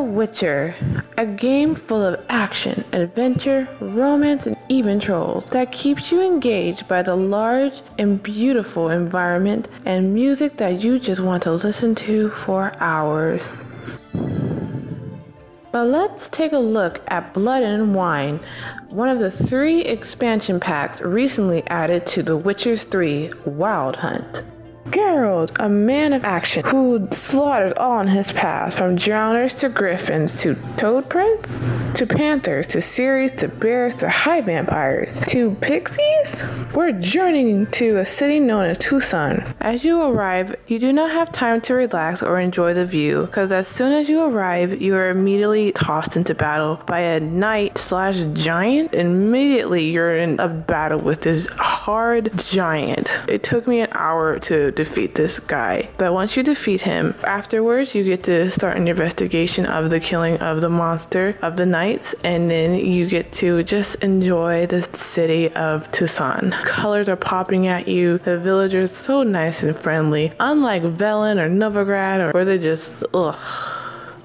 Witcher, a game full of action, adventure, romance, and even trolls that keeps you engaged by the large and beautiful environment and music that you just want to listen to for hours. But let's take a look at Blood and Wine, one of the 3 expansion packs recently added to The Witcher 3 Wild Hunt. Geralt, a man of action who slaughters all in his path, from drowners to griffins to toad prints to panthers to series to bears to high vampires to pixies. We're journeying to a city known as Tucson. As you arrive, you do not have time to relax or enjoy the view, because as soon as you arrive, you are immediately tossed into battle by a knight/giant. Immediately, you're in a battle with this hard giant. It took me an hour to defeat this guy, but once you defeat him, afterwards you get to start an investigation of the killing of the monster of the knights, and then you get to just enjoy the city of Tucson. Colors are popping at you. The villagers are so nice and friendly, unlike Velen or Novigrad, or where they just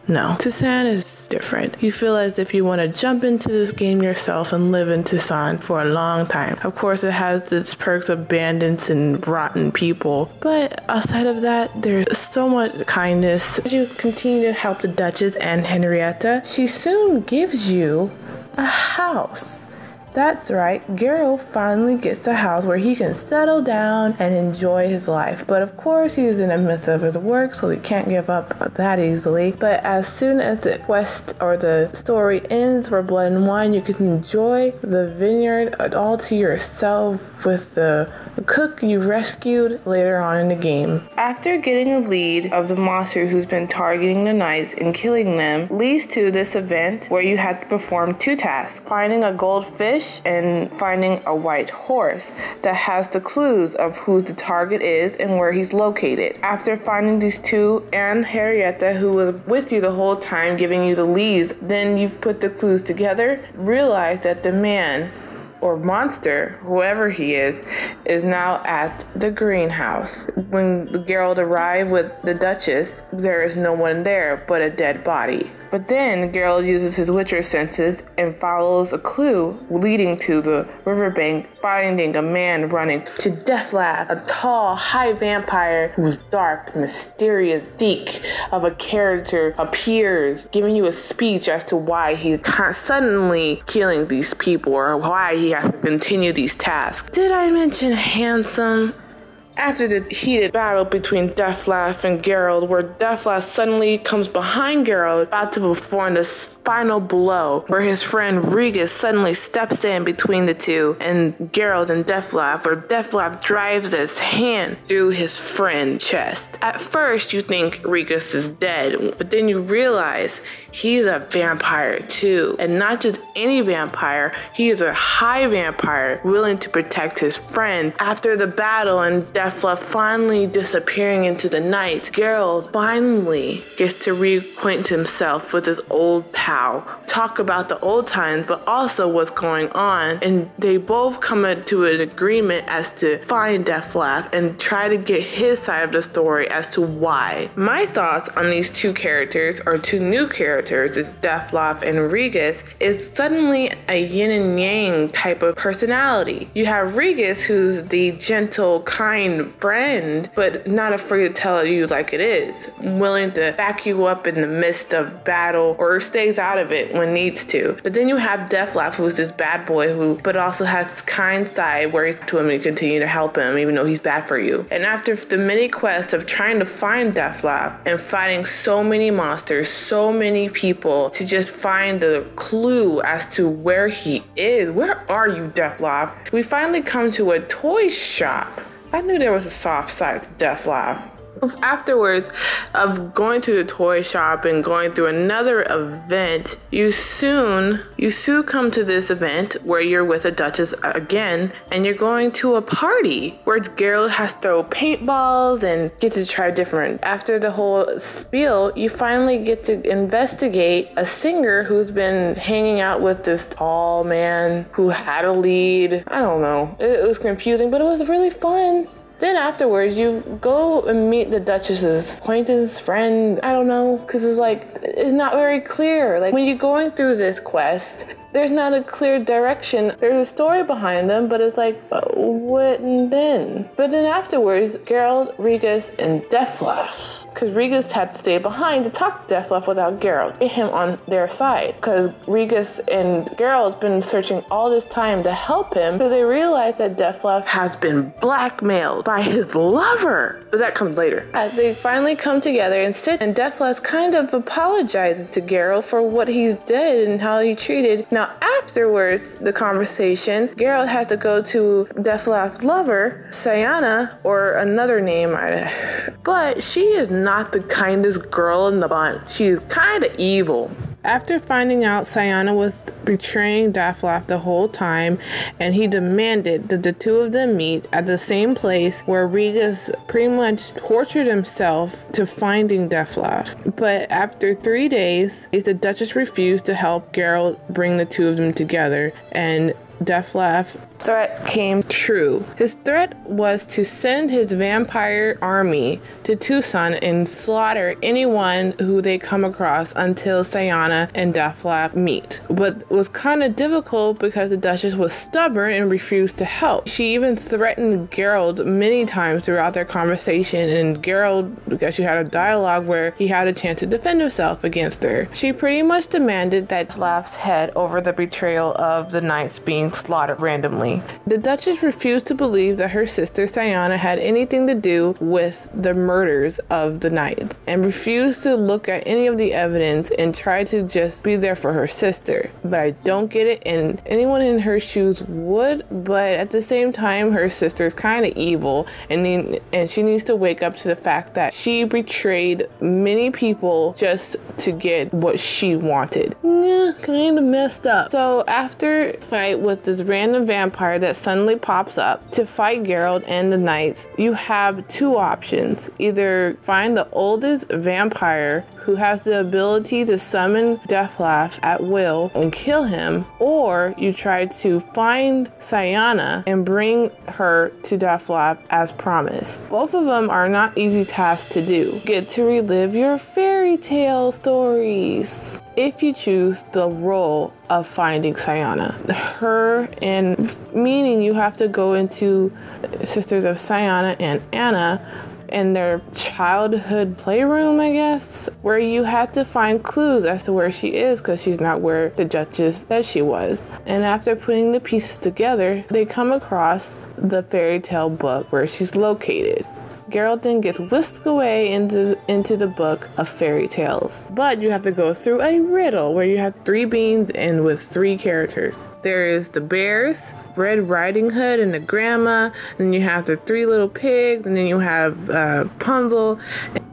No, Tucson is different. You feel as if you want to jump into this game yourself and live in Tucson for a long time. Of course, it has its perks of bandits and rotten people, but outside of that, there's so much kindness. As you continue to help the Duchess and Henrietta, she soon gives you a house. That's right, Geralt finally gets a house where he can settle down and enjoy his life. But of course, he's in the midst of his work, so he can't give up that easily. But as soon as the quest or the story ends for Blood and Wine, you can enjoy the vineyard all to yourself with the cook you rescued later on in the game. After getting a lead of the monster who's been targeting the knights and killing them, leads to this event where you have to perform 2 tasks: finding a goldfish and finding a white horse that has the clues of who the target is and where he's located. After finding these 2 and Henrietta, who was with you the whole time giving you the leads, then you've put the clues together, realize that the man or monster, whoever he is now at the greenhouse. When Geralt arrived with the Duchess, there is no one there but a dead body. But then Geralt uses his Witcher senses and follows a clue leading to the riverbank, finding a man running to Deathlab, a tall, high vampire whose dark, mysterious beak of a character appears, giving you a speech as to why he's suddenly killing these people or why he has to continue these tasks. Did I mention handsome? After the heated battle between Deathlab and Geralt, where Deathlab suddenly comes behind Geralt, about to perform the final blow, where his friend Regis suddenly steps in between the two, and Geralt and Deathlab, where Deathlab drives his hand through his friend's chest. At first, you think Regis is dead, but then you realize he's a vampire too, and not just any vampire, he is a high vampire willing to protect his friend. After the battle and Deathlab finally disappearing into the night, Geralt finally gets to reacquaint himself with his old pal, talk about the old times, but also what's going on, and they both come to an agreement as to find Deathlab and try to get his side of the story as to why. My thoughts on these 2 characters, or 2 new characters, is Deathlab and Regis, is suddenly a yin and yang type of personality. You have Regis, who's the gentle, kind friend, but not afraid to tell you like it is, willing to back you up in the midst of battle or stays out of it when needs to. But then you have Deathlab, who's this bad boy but also has this kind side where he's to him and continue to help him even though he's bad for you. And after the mini quest of trying to find Deathlab and fighting so many monsters, so many people to just find the clue as to where he is. Where are you, Deathlab? We finally come to a toy shop. I knew there was a soft side to Deathlab. Afterwards of going to the toy shop and going through another event, you soon come to this event where you're with a Duchess again, and you're going to a party where Geralt has to throw paintballs and get to try different. After the whole spiel, you finally get to investigate a singer who's been hanging out with this tall man who had a lead. I don't know. It was confusing, but it was really fun. Then afterwards, you go and meet the Duchess's acquaintance, friend, I don't know, because it's like, it's not very clear. Like, when you're going through this quest, there's not a clear direction. There's a story behind them, but it's like, what then? But then afterwards, Geralt, Regis, and Dettlaff, because Regis had to stay behind to talk to Dettlaff without Geralt, get him on their side, because Regis and Geralt been searching all this time to help him, because they realized that Dettlaff has been blackmailed by his lover. But that comes later. As they finally come together and sit, and Dettlaff kind of apologizes to Geralt for what he did and how he treated. Now afterwards, the conversation, Geralt had to go to Dettlaff's lover, Syanna, or another name, but she is not the kindest girl in the bunch. She is kind of evil. After finding out Syanna was betraying Dettlaff the whole time, and he demanded that the two of them meet at the same place where Regis pretty much tortured himself to finding Dettlaff. But after 3 days, the Duchess refused to help Geralt bring the two of them together, and Dettlaff's threat came true. His threat was to send his vampire army to Toussaint and slaughter anyone who they come across until Syanna and Dettlaff meet. But it was kind of difficult because the Duchess was stubborn and refused to help. She even threatened Geralt many times throughout their conversation, and Geralt, because she had a dialogue where he had a chance to defend himself against her. She pretty much demanded that Dettlaff's head over the betrayal of the knights being slaughtered randomly. The Duchess refused to believe that her sister Syanna had anything to do with the murders of the knights, and refused to look at any of the evidence and tried to just be there for her sister. But I don't get it, and anyone in her shoes would, but at the same time, her sister's kind of evil, and she needs to wake up to the fact that she betrayed many people just to get what she wanted. Kind of messed up. So after a fight with this random vampire that suddenly pops up to fight Geralt and the knights, you have two options. Either find the oldest vampire who has the ability to summon Dettlaff at will and kill him, or you try to find Syanna and bring her to Dettlaff as promised. Both of them are not easy tasks to do. Get to relive your fairy tale stories if you choose the role of finding Syanna. Her, and meaning you have to go into Sisters of Syanna and Anna in their childhood playroom, I guess, where you had to find clues as to where she is, because she's not where the Duchess said she was. And after putting the pieces together, they come across the fairy tale book where she's located. Geralt then gets whisked away into the book of fairy tales. But you have to go through a riddle where you have 3 beans and with 3 characters. There is the bears, Red Riding Hood, and the grandma. Then you have the 3 little pigs, and then you have Rapunzel.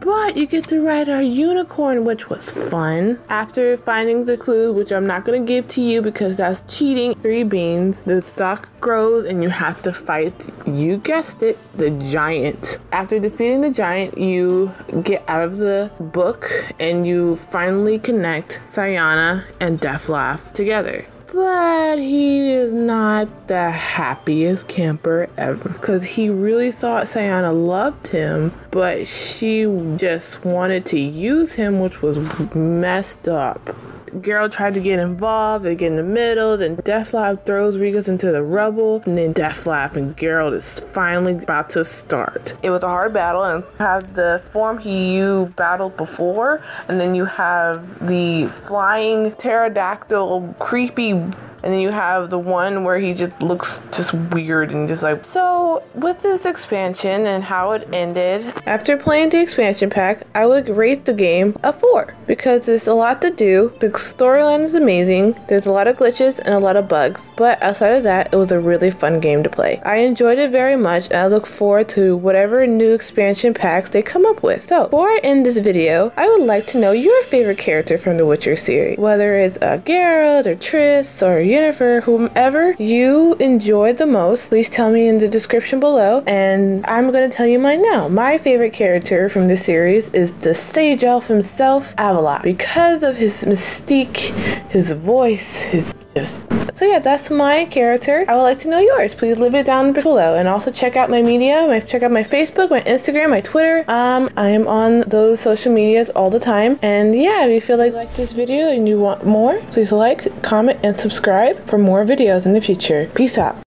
But you get to ride a unicorn, which was fun. After finding the clue, which I'm not going to give to you because that's cheating, 3 beans, the stalk grows and you have to fight, you guessed it, the giant. After defeating the giant, you get out of the book and you finally connect Syanna and Dettlaff together. But he is not the happiest camper ever, because he really thought Syanna loved him, but she just wanted to use him, which was messed up. Geralt tried to get involved and get in the middle, then Dettlaff throws Regis into the rubble, and then Dettlaff and Geralt is finally about to start. It was a hard battle, and you have the form you battled before, and then you have the flying pterodactyl creepy, and then you have the one where he just looks just weird and just like. So with this expansion and how it ended, after playing the expansion pack, I would rate the game a 4 because there's a lot to do. The storyline is amazing. There's a lot of glitches and a lot of bugs, but outside of that, it was a really fun game to play. I enjoyed it very much, and I look forward to whatever new expansion packs they come up with. So before I end this video, I would like to know your favorite character from the Witcher series, whether it's Geralt or Triss or Yennefer, whomever you enjoyed the most. Please tell me in the description below, and I'm going to tell you mine now. My favorite character from this series is the Sage Elf himself, Avallac'h, because of his mystique, his voice, his So yeah, that's my character. I would like to know yours. Please leave it down below, and also check out my media. Check out my Facebook, my Instagram, my Twitter. I am on those social medias all the time. And yeah, if you feel like this video and you want more, please like, comment, and subscribe for more videos in the future. Peace out.